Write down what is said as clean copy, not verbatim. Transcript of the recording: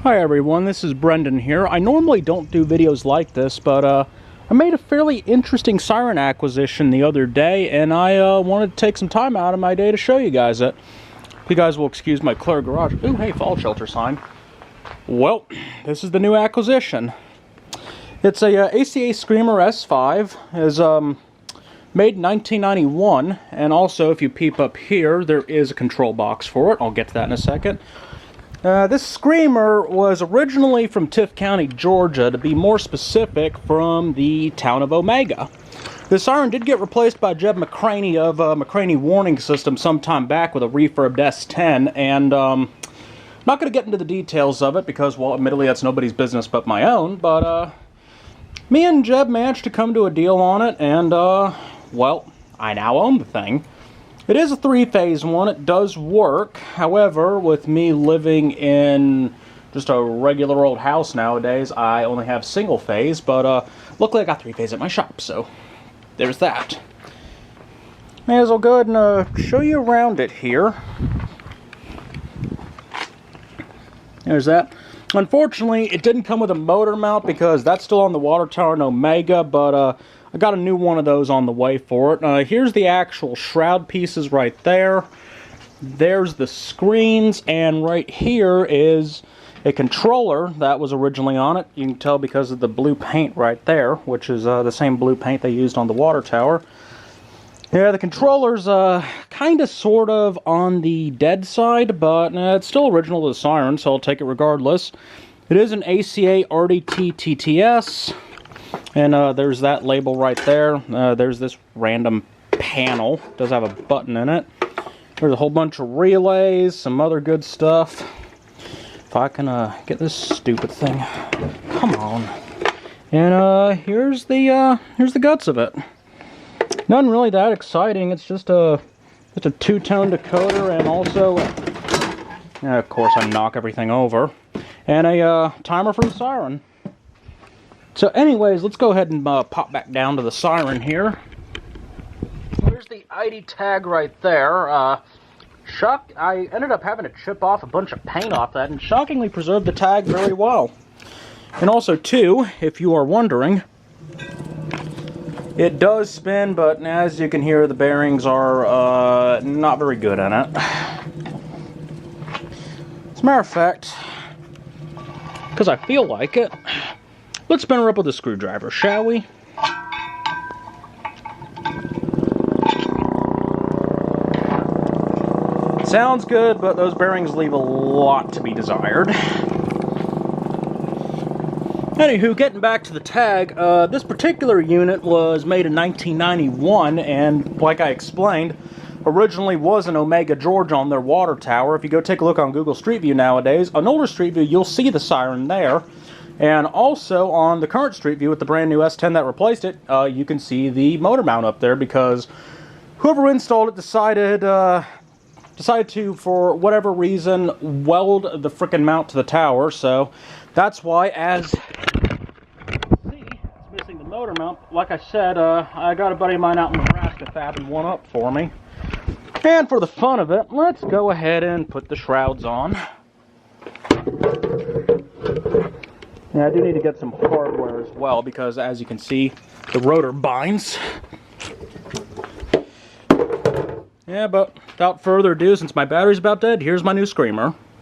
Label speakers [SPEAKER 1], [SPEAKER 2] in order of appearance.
[SPEAKER 1] Hi everyone, this is Brendan here. I normally don't do videos like this, but I made a fairly interesting siren acquisition the other day, and I wanted to take some time out of my day to show you guys it. If you guys will excuse my clear garage. Ooh, hey, fall shelter sign. Well, this is the new acquisition. It's a ACA Screamer S-5. Is made in 1991, and also if you peep up here, there is a control box for it. I'll get to that in a second. This Screamer was originally from Tift County, Georgia, to be more specific, from the town of Omega. The siren did get replaced by Jeb McCraney of McCraney Warning System sometime back with a refurbed S10, and I'm not going to get into the details of it because, well, admittedly that's nobody's business but my own, but me and Jeb managed to come to a deal on it, and well, I now own the thing. It is a three-phase one. It does work. However, with me living in just a regular old house nowadays, I only have single phase, but luckily I got three-phase at my shop, so there's that. May as well go ahead and show you around it here. There's that. Unfortunately, it didn't come with a motor mount because that's still on the water tower in Omega, but I got a new one of those on the way for it. Here's the actual shroud pieces right there. There's the screens, and right here is a controller that was originally on it. You can tell because of the blue paint right there, which is the same blue paint they used on the water tower. Yeah, the controller's kind of sort of on the dead side, but it's still original to the siren, so I'll take it regardless. It is an ACA RDT TTS. And there's that label right there. There's this random panel. It does have a button in it. There's a whole bunch of relays, some other good stuff. If I can get this stupid thing. Come on. And here's the guts of it. Nothing really that exciting. It's just a two-tone decoder, and also, of course, I knock everything over, and a timer for the siren. So anyways, let's go ahead and pop back down to the siren here. Here's the ID tag right there. I ended up having to chip off a bunch of paint off that and shockingly preserved the tag very well. And also, too, if you are wondering, it does spin, but as you can hear, the bearings are not very good in it. As a matter of fact, because I feel like it, let's spin her up with a screwdriver, shall we? Sounds good, but those bearings leave a lot to be desired. Anywho, getting back to the tag, this particular unit was made in 1991, and like I explained, originally was an Omega, Georgia on their water tower. If you go take a look on Google Street View nowadays, an older Street View, you'll see the siren there. And also on the current Street View with the brand new S10 that replaced it, you can see the motor mount up there because whoever installed it decided to, for whatever reason, weld the frickin' mount to the tower. So that's why, as you can see, it's missing the motor mount. Like I said, I got a buddy of mine out in Nebraska fabbing one up for me. And for the fun of it, let's go ahead and put the shrouds on. Yeah, I do need to get some hardware as well because, as you can see, the rotor binds. Yeah, but without further ado, since my battery's about dead, here's my new Screamer.